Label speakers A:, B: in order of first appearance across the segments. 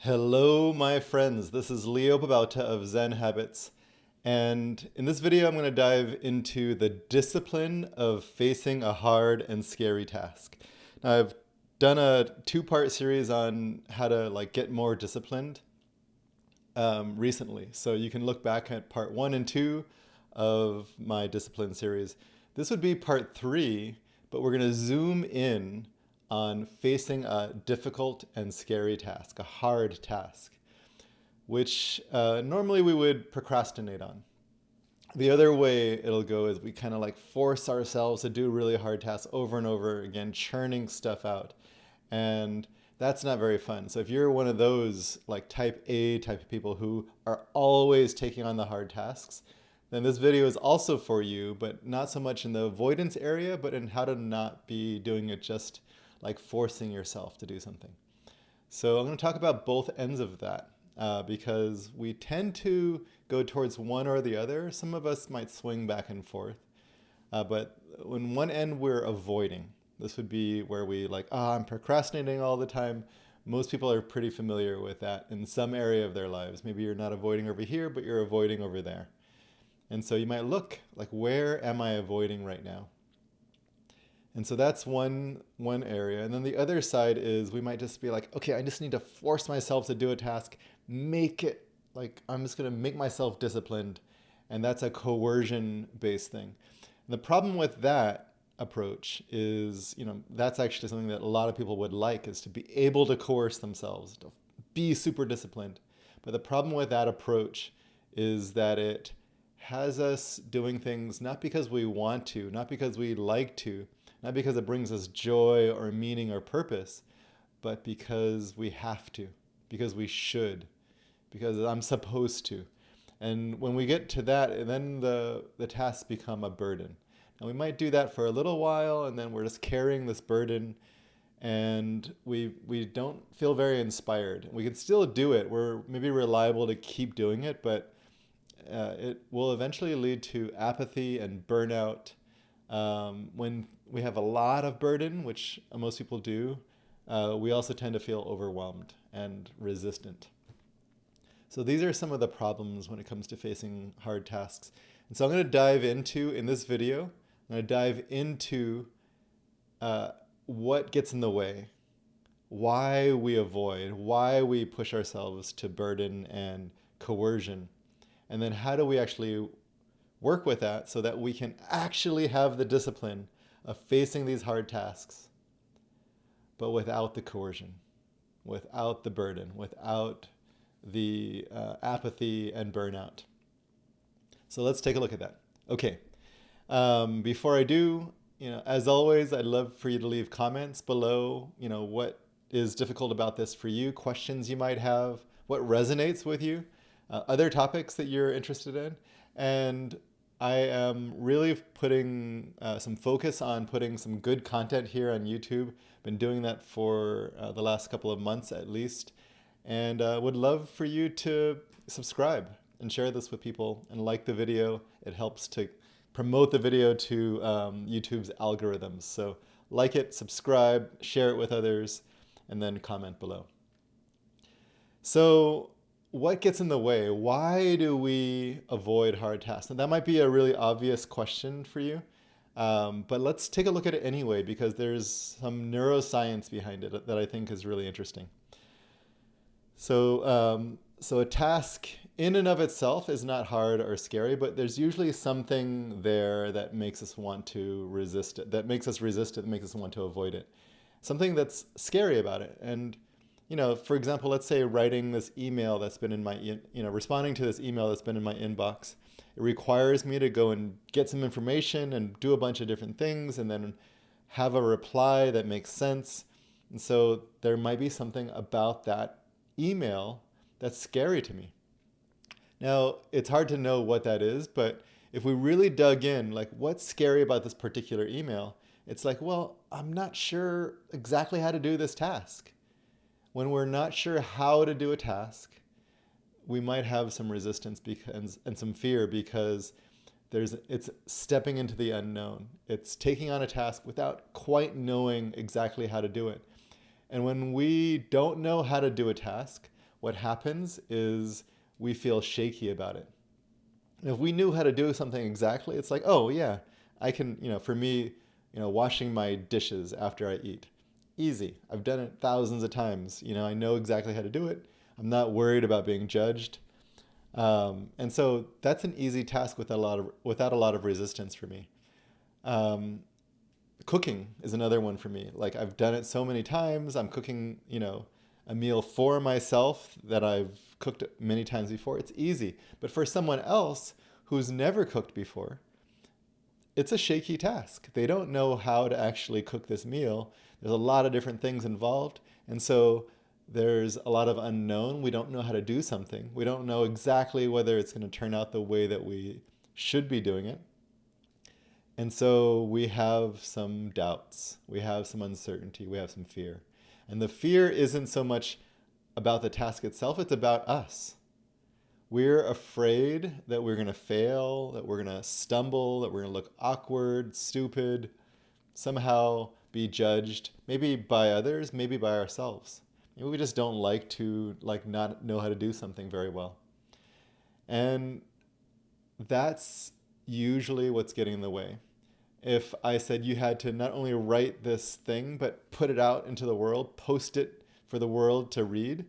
A: Hello, my friends. This is Leo Babauta of Zen Habits. And in this video, I'm going to dive into the discipline of facing a hard and scary task. Now, I've done a two-part series on how to get more disciplined recently. So you can look back at part 1 and 2 of my discipline series. This would be part 3, but we're going to zoom in on facing a difficult and scary task, a hard task, which normally we would procrastinate on. The other way it'll go is we kind of force ourselves to do really hard tasks over and over again, churning stuff out. And that's not very fun. So if you're one of those type A type of people who are always taking on the hard tasks, then this video is also for you, but not so much in the avoidance area, but in how to not be doing it just forcing yourself to do something. So I'm going to talk about both ends of that because we tend to go towards one or the other. Some of us might swing back and forth. But when one end we're avoiding, this would be where we I'm procrastinating all the time. Most people are pretty familiar with that in some area of their lives. Maybe you're not avoiding over here, but you're avoiding over there. And so you might look where am I avoiding right now? And so that's one area. And then the other side is we might just be okay, I just need to force myself to do a task, make it I'm just going to make myself disciplined. And that's a coercion-based thing. And the problem with that approach is, that's actually something that a lot of people would like, is to be able to coerce themselves, to be super disciplined. But the problem with that approach is that it has us doing things not because we want to, not because we like to, not because it brings us joy or meaning or purpose, but because we have to, because we should, because I'm supposed to. And when we get to that, then the tasks become a burden. And we might do that for a little while, and then we're just carrying this burden, and we don't feel very inspired. We can still do it. We're maybe reliable to keep doing it, but it will eventually lead to apathy and burnout. When we have a lot of burden, which most people do, we also tend to feel overwhelmed and resistant. So these are some of the problems when it comes to facing hard tasks. And so I'm going to dive into, in this video, I'm going to dive into what gets in the way, why we avoid, why we push ourselves to burden and coercion, and then how do we actually work with that so that we can actually have the discipline of facing these hard tasks, but without the coercion, without the burden, without the apathy and burnout. So let's take a look at that. Okay. Before I do, as always, I'd love for you to leave comments below, what is difficult about this for you, questions you might have, what resonates with you, other topics that you're interested in. And I am really putting some focus on putting some good content here on YouTube. Been doing that for the last couple of months at least. And would love for you to subscribe and share this with people and like the video. It helps to promote the video to YouTube's algorithms. So like it, subscribe, share it with others, and then comment below. So what gets in the way? Why do we avoid hard tasks? And that might be a really obvious question for you, but let's take a look at it anyway, because there's some neuroscience behind it that I think is really interesting. So a task in and of itself is not hard or scary, but there's usually something there that makes us want to resist it, that makes us resist it, that makes us want to avoid it. Something that's scary about it. And for example, let's say writing this email that's been in my, responding to this email that's been in my inbox. It requires me to go and get some information and do a bunch of different things and then have a reply that makes sense. And so there might be something about that email that's scary to me. Now, it's hard to know what that is, but if we really dug in, what's scary about this particular email? It's well, I'm not sure exactly how to do this task. When we're not sure how to do a task, we might have some resistance and some fear because it's stepping into the unknown. It's taking on a task without quite knowing exactly how to do it. And when we don't know how to do a task, what happens is we feel shaky about it. If we knew how to do something exactly, it's like, oh yeah, I can, for me, washing my dishes after I eat. Easy. I've done it thousands of times. I know exactly how to do it. I'm not worried about being judged. And so that's an easy task without a lot of resistance for me. Um, Cooking is another one for me. Like I've done it so many times. I'm cooking, a meal for myself that I've cooked many times before. It's easy. But for someone else who's never cooked before, it's a shaky task. They don't know how to actually cook this meal. There's a lot of different things involved. And so there's a lot of unknown. We don't know how to do something. We don't know exactly whether it's going to turn out the way that we should be doing it. And so we have some doubts, we have some uncertainty, we have some fear. And the fear isn't so much about the task itself, it's about us. We're afraid that we're going to fail, that we're going to stumble, that we're going to look awkward, stupid, somehow be judged, maybe by others, maybe by ourselves. Maybe we just don't like to not know how to do something very well. And that's usually what's getting in the way. If I said you had to not only write this thing, but put it out into the world, post it for the world to read,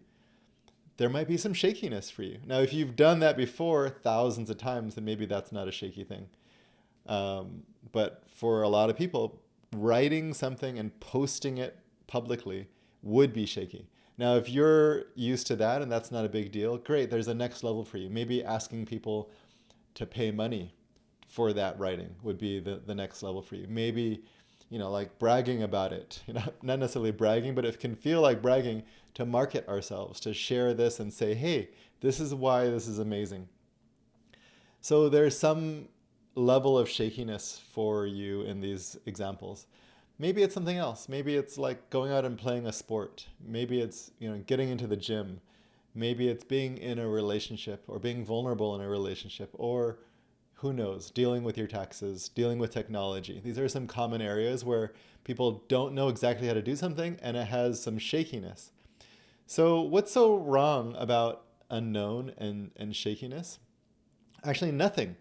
A: there might be some shakiness for you. Now, if you've done that before thousands of times, then maybe that's not a shaky thing. But for a lot of people, writing something and posting it publicly would be shaky. Now, if you're used to that and that's not a big deal, great, there's a next level for you. Maybe asking people to pay money for that writing would be the next level for you. Maybe, like bragging about it, not necessarily bragging, but it can feel like bragging to market ourselves, to share this and say, hey, this is why this is amazing. So there's some level of shakiness for you in these examples. Maybe it's something else. Maybe it's like going out and playing a sport. Maybe it's, getting into the gym. Maybe it's being in a relationship or being vulnerable in a relationship, or who knows, dealing with your taxes, dealing with technology. These are some common areas where people don't know exactly how to do something and it has some shakiness. So what's so wrong about unknown and shakiness? Actually, nothing.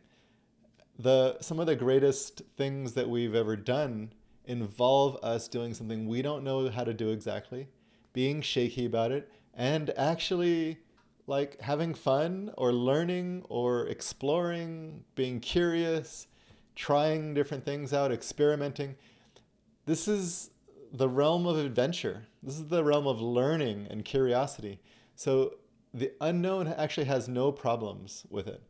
A: Some of the greatest things that we've ever done involve us doing something we don't know how to do exactly, being shaky about it, and actually like having fun or learning or exploring, being curious, trying different things out, experimenting. This is the realm of adventure. This is the realm of learning and curiosity. So the unknown actually has no problems with it.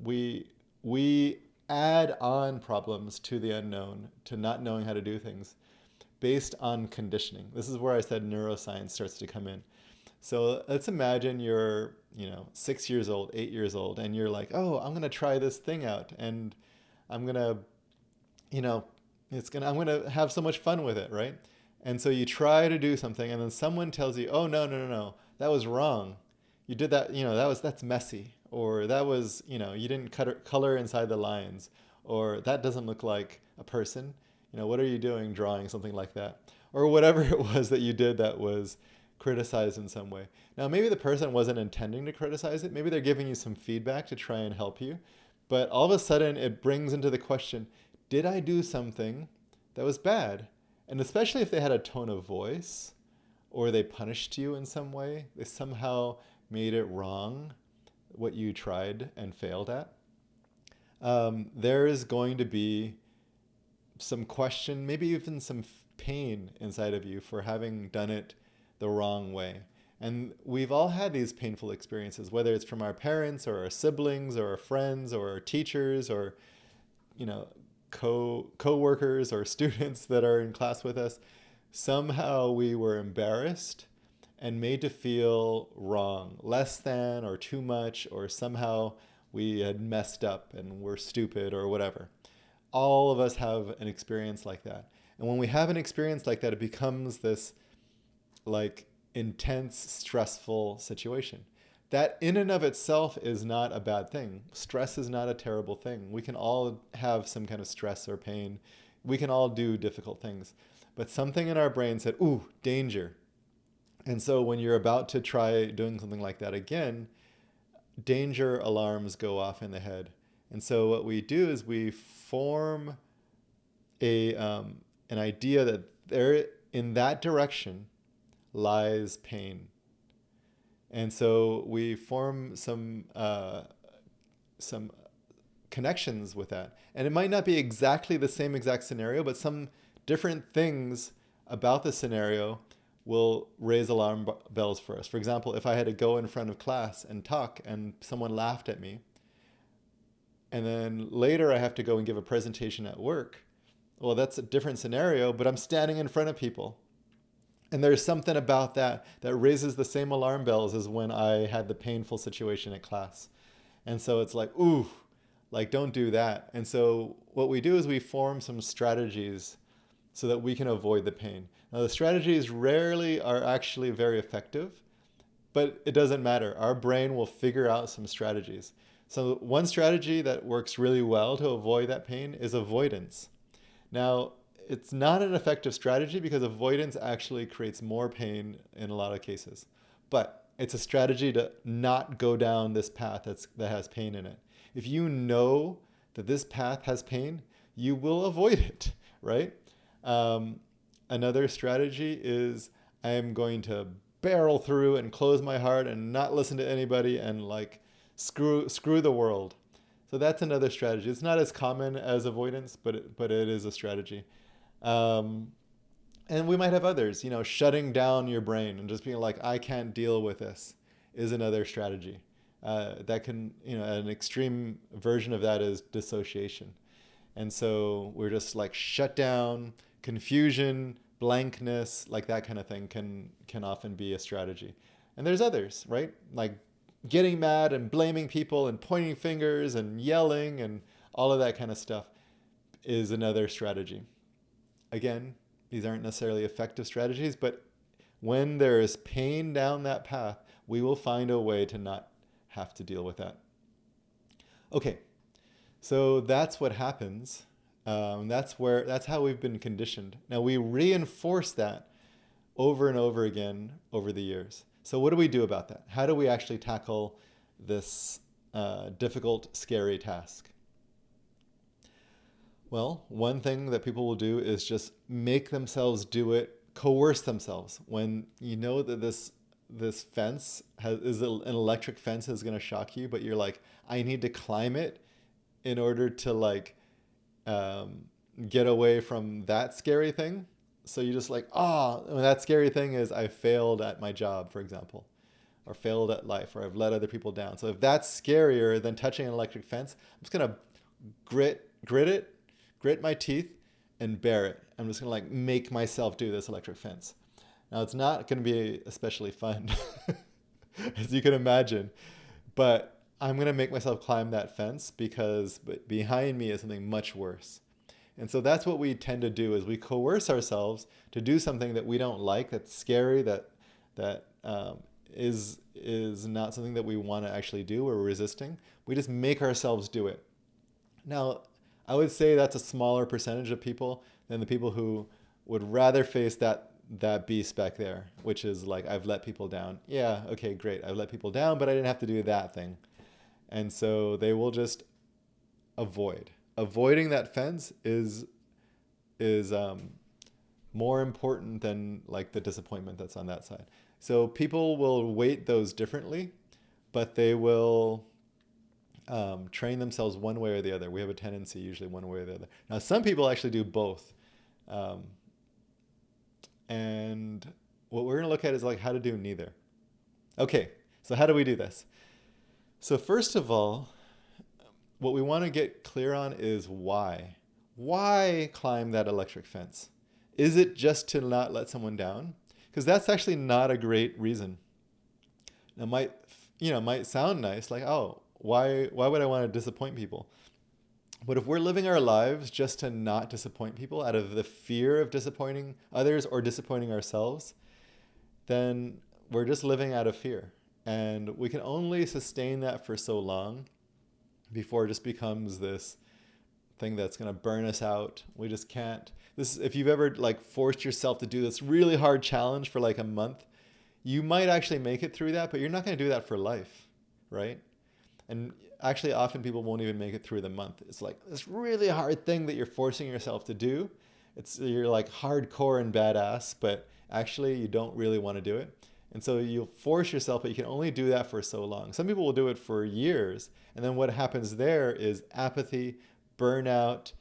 A: We add on problems to the unknown, to not knowing how to do things, based on conditioning. This is where I said neuroscience starts to come in. So let's imagine you're, 6 years old, 8 years old, and you're like, oh, I'm gonna try this thing out, and I'm gonna, I'm gonna have so much fun with it, right? And so you try to do something, and then someone tells you, oh, no, that was wrong. You did that, that's messy, or that was, you didn't color inside the lines, or that doesn't look like a person. What are you doing drawing something like that? Or whatever it was that you did that was criticized in some way. Now, maybe the person wasn't intending to criticize it. Maybe they're giving you some feedback to try and help you. But all of a sudden, it brings into the question, did I do something that was bad? And especially if they had a tone of voice, or they punished you in some way, they somehow made it wrong, what you tried and failed at, there is going to be some question, maybe even some pain inside of you for having done it the wrong way. And we've all had these painful experiences, whether it's from our parents or our siblings or our friends or our teachers or, co-workers or students that are in class with us. Somehow we were embarrassed and made to feel wrong, less than or too much, or somehow we had messed up and we're stupid or whatever. All of us have an experience like that. And when we have an experience like that, it becomes this like intense, stressful situation. That in and of itself is not a bad thing. Stress is not a terrible thing. We can all have some kind of stress or pain. We can all do difficult things. But something in our brain said, ooh, danger. And so when you're about to try doing something like that again, danger alarms go off in the head. And so what we do is we form an idea that there in that direction lies pain. And so we form some connections with that. And it might not be exactly the same exact scenario, but some different things about the scenario will raise alarm bells for us. For example, if I had to go in front of class and talk and someone laughed at me, and then later I have to go and give a presentation at work, well, that's a different scenario, but I'm standing in front of people. And there's something about that that raises the same alarm bells as when I had the painful situation at class. And so it's like, ooh, like don't do that. And so what we do is we form some strategies so that we can avoid the pain. Now, the strategies rarely are actually very effective, but it doesn't matter. Our brain will figure out some strategies. So one strategy that works really well to avoid that pain is avoidance. Now, it's not an effective strategy because avoidance actually creates more pain in a lot of cases. But it's a strategy to not go down this path that has pain in it. If you know that this path has pain, you will avoid it, right? Another strategy is I am going to barrel through and close my heart and not listen to anybody and like screw the world. So that's another strategy. It's not as common as avoidance, but it is a strategy. And we might have others, shutting down your brain and just being like, I can't deal with this is another strategy. That can, an extreme version of that is dissociation. And so we're just like shut down, confusion, blankness, like that kind of thing can often be a strategy. And there's others, right? Like getting mad and blaming people and pointing fingers and yelling and all of that kind of stuff is another strategy. Again, these aren't necessarily effective strategies, but when there is pain down that path, we will find a way to not have to deal with that. Okay, so that's what happens. That's how we've been conditioned. Now we reinforce that over and over again over the years. So what do we do about that? How do we actually tackle this difficult, scary task? Well, one thing that people will do is just make themselves do it, coerce themselves. When you know that this fence is an electric fence is going to shock you, but you're like, I need to climb it in order to like get away from that scary thing. So you just like, that scary thing is I failed at my job, for example, or failed at life, or I've let other people down. So if that's scarier than touching an electric fence, I'm just going to grit my teeth and bear it. I'm just going to like make myself do this electric fence. Now it's not going to be especially fun, as you can imagine, but I'm going to make myself climb that fence because behind me is something much worse. And so that's what we tend to do is we coerce ourselves to do something that we don't like, that's scary, that is not something that we want to actually do or resisting. We just make ourselves do it. Now, I would say that's a smaller percentage of people than the people who would rather face that beast back there, which is like, I've let people down. Yeah, okay, great. I've let people down, but I didn't have to do that thing. And so they will just avoid. Avoiding that fence is more important than like the disappointment that's on that side. So people will weight those differently, but they will train themselves one way or the other. We have a tendency usually one way or the other. Now, some people actually do both. And what we're going to look at is like how to do neither. Okay, so how do we do this? So first of all, what we want to get clear on is why. Why climb that electric fence? Is it just to not let someone down? Because that's actually not a great reason. It might sound nice, like, oh, why would I want to disappoint people? But if we're living our lives just to not disappoint people out of the fear of disappointing others or disappointing ourselves, then we're just living out of fear. And we can only sustain that for so long before it just becomes this thing that's going to burn us out. We just can't. If you've ever like forced yourself to do this really hard challenge for like a month, You might actually make it through that, but you're not going to do that for life, right? And actually, often people won't even make it through the month. It's like this really hard thing that you're forcing yourself to do. You're like hardcore and badass, but actually you don't really want to do it. And so you'll force yourself, but you can only do that for so long. Some people will do it for years, and then what happens there is apathy, burnout,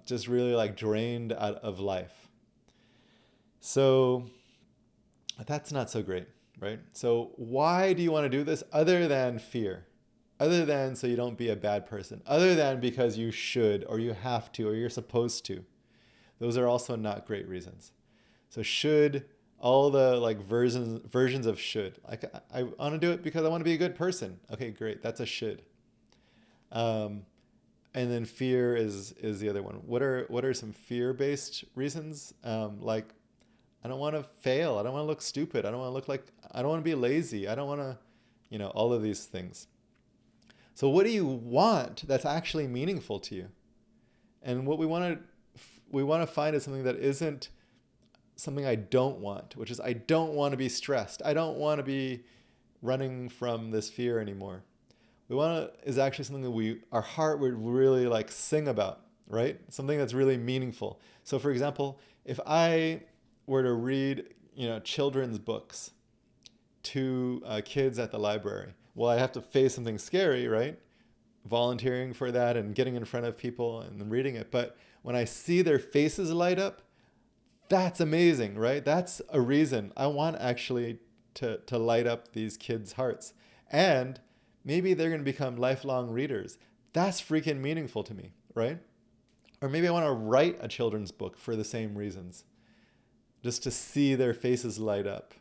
A: just really like drained out of life. So that's not so great, right? So why do you want to do this other than fear? Other than so you don't be a bad person? Other than because you should or you have to or you're supposed to? Those are also not great reasons. So should, all the like versions of should. Like I want to do it because I want to be a good person. Okay, great. That's a should. Um, and then fear is the other one. What are some fear-based reasons? Like I don't want to fail. I don't want to look stupid. I don't want to look like I don't want to be lazy. I don't want to, all of these things. So what do you want that's actually meaningful to you? And what we want to find is something that isn't something I don't want, which is I don't want to be stressed. I don't want to be running from this fear anymore. We want to is actually something that our heart would really like sing about, right? Something that's really meaningful. So for example, if I were to read, children's books to kids at the library, well, I have to face something scary, right? Volunteering for that and getting in front of people and reading it. But when I see their faces light up, that's amazing, right? That's a reason I want actually to light up these kids' hearts. And maybe they're going to become lifelong readers. That's freaking meaningful to me, right? Or maybe I want to write a children's book for the same reasons, just to see their faces light up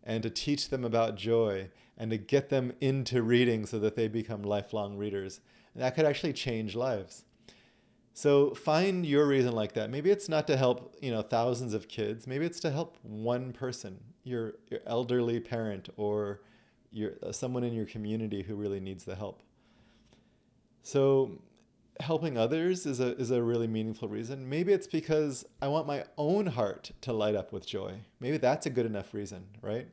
A: and to teach them about joy and to get them into reading so that they become lifelong readers. And that could actually change lives. So find your reason like that. Maybe it's not to help, thousands of kids. Maybe it's to help one person, your elderly parent or someone in your community who really needs the help. So helping others is a really meaningful reason. Maybe it's because I want my own heart to light up with joy. Maybe that's a good enough reason, right?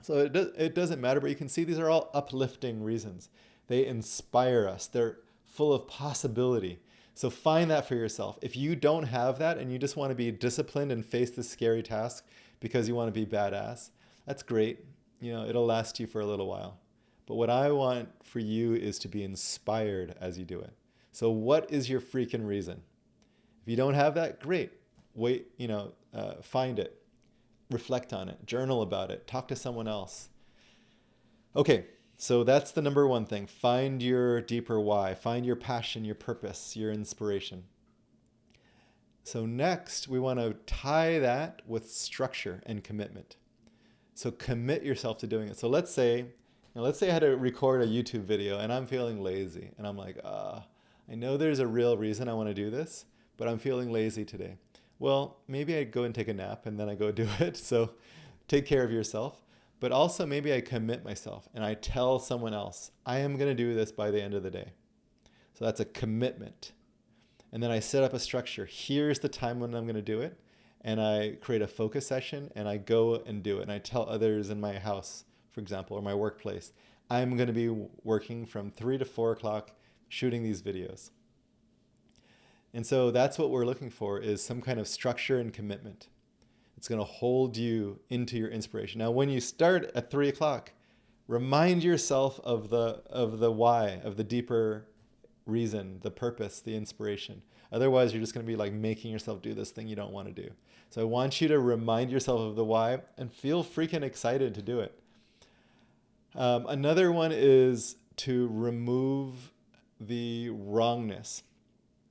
A: So it doesn't matter, but you can see these are all uplifting reasons. They inspire us. They're full of possibility. So find that for yourself. If you don't have that and you just want to be disciplined and face this scary task because you want to be badass, that's great. It'll last you for a little while. But what I want for you is to be inspired as you do it. So what is your freaking reason? If you don't have that, great. Wait, find it. Reflect on it. Journal about it. Talk to someone else. Okay, so that's the number one thing. Find your deeper why. Find your passion, your purpose, your inspiration. So next, we want to tie that with structure and commitment. So commit yourself to doing it. So let's say I had to record a YouTube video and I'm feeling lazy. And I'm like, I know there's a real reason I want to do this, but I'm feeling lazy today. Well, maybe I go and take a nap and then I go do it. So take care of yourself. But also maybe I commit myself and I tell someone else, I am going to do this by the end of the day. So that's a commitment. And then I set up a structure. Here's the time when I'm going to do it. And I create a focus session and I go and do it. And I tell others in my house, for example, or my workplace, I'm going to be working from 3 to 4 o'clock shooting these videos. And so that's what we're looking for, is some kind of structure and commitment. It's going to hold you into your inspiration. Now, when you start at 3 o'clock, remind yourself of the why, of the deeper reason, the purpose, the inspiration. Otherwise, you're just going to be like making yourself do this thing you don't want to do. So I want you to remind yourself of the why and feel freaking excited to do it. Another one is to remove the wrongness.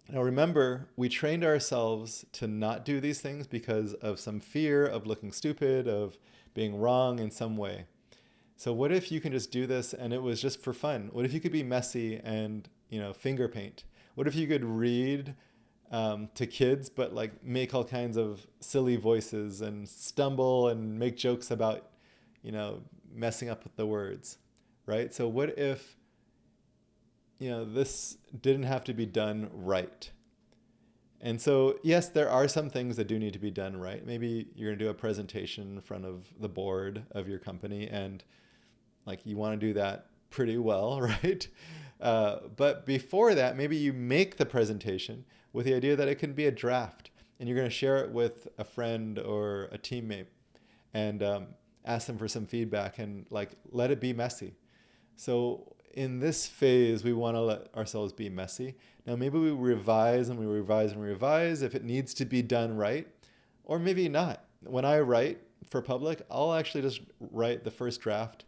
A: Now remember, we trained ourselves to not do these things because of some fear of looking stupid, of being wrong in some way. So what if you can just do this and it was just for fun? What if you could be messy and, finger paint? What if you could read to kids, but like make all kinds of silly voices and stumble and make jokes about, messing up with the words, right? So what if, this didn't have to be done right? And so, yes, there are some things that do need to be done right. Maybe you're going to do a presentation in front of the board of your company, and like you want to do that pretty well, right? But before that, maybe you make the presentation with the idea that it can be a draft, and you're going to share it with a friend or a teammate, and ask them for some feedback, and like let it be messy. So in this phase, we want to let ourselves be messy. Now, maybe we revise and we revise and revise if it needs to be done right, or maybe not. When I write for public, I'll actually just write the first draft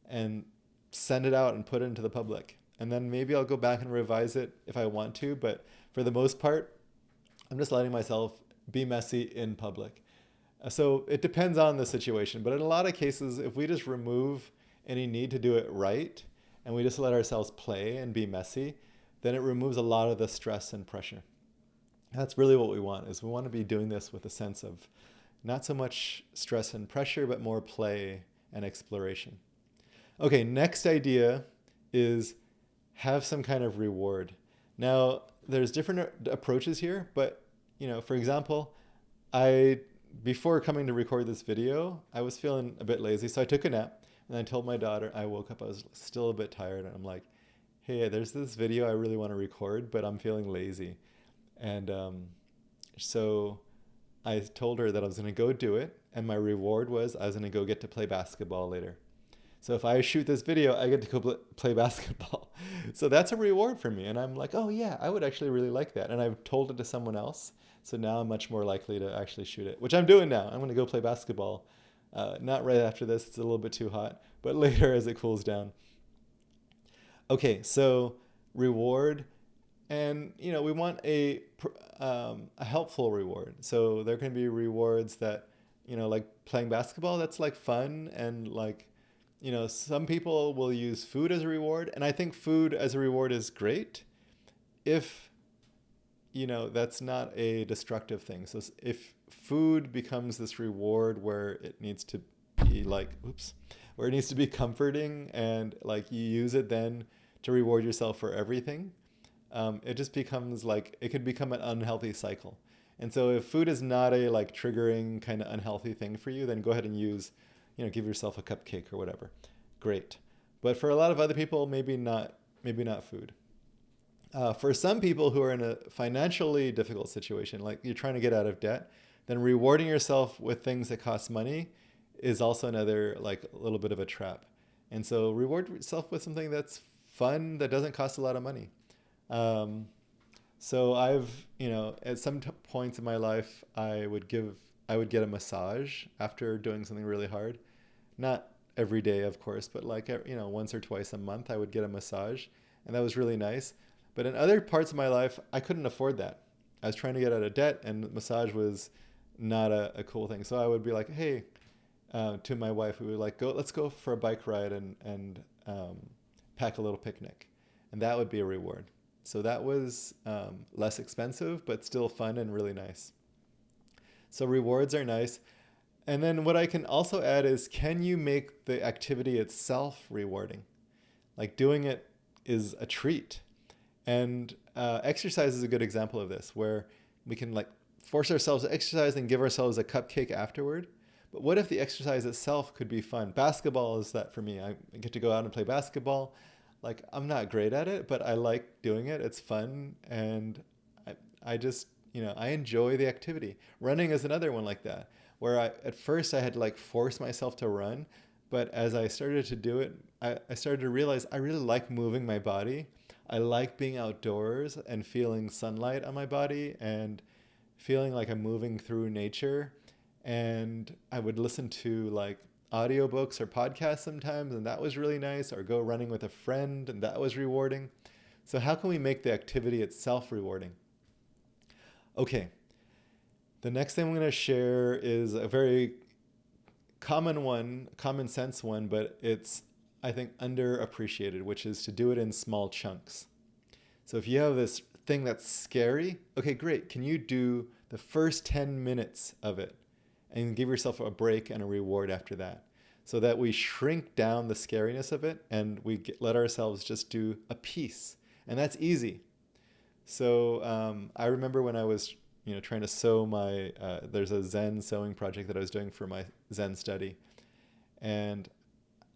A: and send it out and put it into the public. And then maybe I'll go back and revise it if I want to. But for the most part, I'm just letting myself be messy in public. So it depends on the situation. But in a lot of cases, if we just remove any need to do it right and we just let ourselves play and be messy, then it removes a lot of the stress and pressure. That's really what we want, is we want to be doing this with a sense of not so much stress and pressure, but more play and exploration. Okay, next idea is have some kind of reward. Now, there's different approaches here, but for example, before coming to record this video, I was feeling a bit lazy, so I took a nap, and I told my daughter, I woke up, I was still a bit tired, and I'm like, hey, there's this video I really want to record, but I'm feeling lazy. And so I told her that I was going to go do it, and my reward was I was going to go get to play basketball later. So if I shoot this video, I get to go play basketball. So that's a reward for me. And I'm like, oh yeah, I would actually really like that. And I've told it to someone else. So now I'm much more likely to actually shoot it, which I'm doing now. I'm going to go play basketball. Not right after this, it's a little bit too hot, but later as it cools down. Okay, so reward, and we want a helpful reward. So there can be rewards that, like playing basketball, that's like fun, and like, some people will use food as a reward, and I think food as a reward is great if that's not a destructive thing. So if food becomes this reward where it needs to be like, where it needs to be comforting, and like you use it then to reward yourself for everything, it just becomes like, it could become an unhealthy cycle. And so if food is not a like triggering kind of unhealthy thing for you, then go ahead and give yourself a cupcake or whatever. Great. But for a lot of other people, maybe not food. For some people who are in a financially difficult situation, like you're trying to get out of debt, then rewarding yourself with things that cost money is also another like a little bit of a trap. And so reward yourself with something that's fun, that doesn't cost a lot of money. So I've, at some points in my life, I would get a massage after doing something really hard. Not every day, of course, but like, once or twice a month, I would get a massage, and that was really nice. But in other parts of my life, I couldn't afford that. I was trying to get out of debt, and massage was not a cool thing. So I would be like, hey, to my wife, we would like, let's go for a bike ride and pack a little picnic. And that would be a reward. So that was less expensive, but still fun and really nice. So rewards are nice. And then what I can also add is, can you make the activity itself rewarding? Like doing it is a treat. And exercise is a good example of this, where we can like force ourselves to exercise and give ourselves a cupcake afterward. But what if the exercise itself could be fun? Basketball is that for me. I get to go out and play basketball. Like, I'm not great at it, but I like doing it. It's fun. And I just, I enjoy the activity. Running is another one like that, where at first I had to like force myself to run. But as I started to do it, I started to realize I really like moving my body. I like being outdoors and feeling sunlight on my body and feeling like I'm moving through nature. And I would listen to like audiobooks or podcasts sometimes, and that was really nice, or go running with a friend, and that was rewarding. So how can we make the activity itself rewarding? Okay, the next thing I'm going to share is a very common sense one, but it's, I think, underappreciated, which is to do it in small chunks. So if you have this thing that's scary, okay, great. Can you do the first 10 minutes of it and give yourself a break and a reward after that, so that we shrink down the scariness of it and we let ourselves just do a piece. And that's easy. So I remember when I was, trying to sew my, there's a Zen sewing project that I was doing for my Zen study. And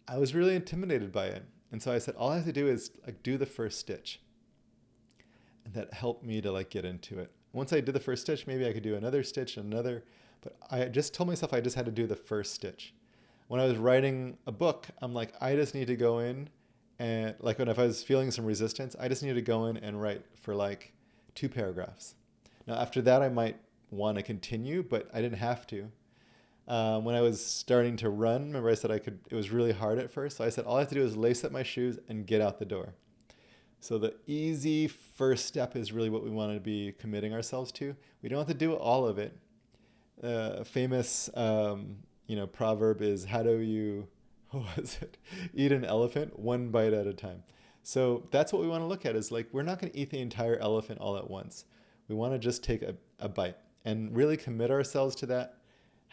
A: I was really intimidated by it. And so I said, all I have to do is like do the first stitch. And that helped me to like get into it. Once I did the first stitch, maybe I could do another stitch, another, but I just told myself I just had to do the first stitch. When I was writing a book, I'm like, I just need to go in and like when if I was feeling some resistance, I just need to go in and write for like 2 paragraphs. Now after that, I might want to continue, but I didn't have to. When I was starting to run, remember I said I could. It was really hard at first, so I said all I have to do is lace up my shoes and get out the door. So the easy first step is really what we want to be committing ourselves to. We don't have to do all of it. A famous, proverb is, "How do you, what was it? Eat an elephant one bite at a time." So that's what we want to look at. Is like we're not going to eat the entire elephant all at once. We want to just take a bite and really commit ourselves to that.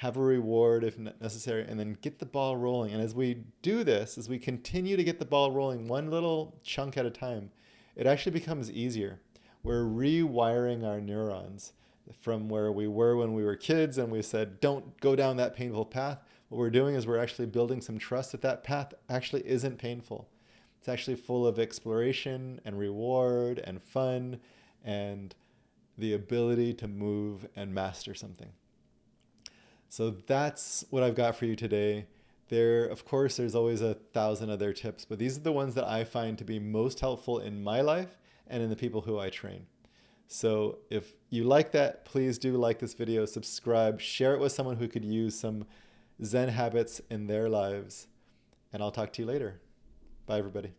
A: Have a reward if necessary, and then get the ball rolling. And as we do this, as we continue to get the ball rolling one little chunk at a time, it actually becomes easier. We're rewiring our neurons from where we were when we were kids and we said, don't go down that painful path. What we're doing is we're actually building some trust that that path actually isn't painful. It's actually full of exploration and reward and fun and the ability to move and master something. So that's what I've got for you today. Of course, there's always 1,000 other tips, but these are the ones that I find to be most helpful in my life and in the people who I train. So if you like that, please do like this video, subscribe, share it with someone who could use some Zen habits in their lives, and I'll talk to you later. Bye, everybody.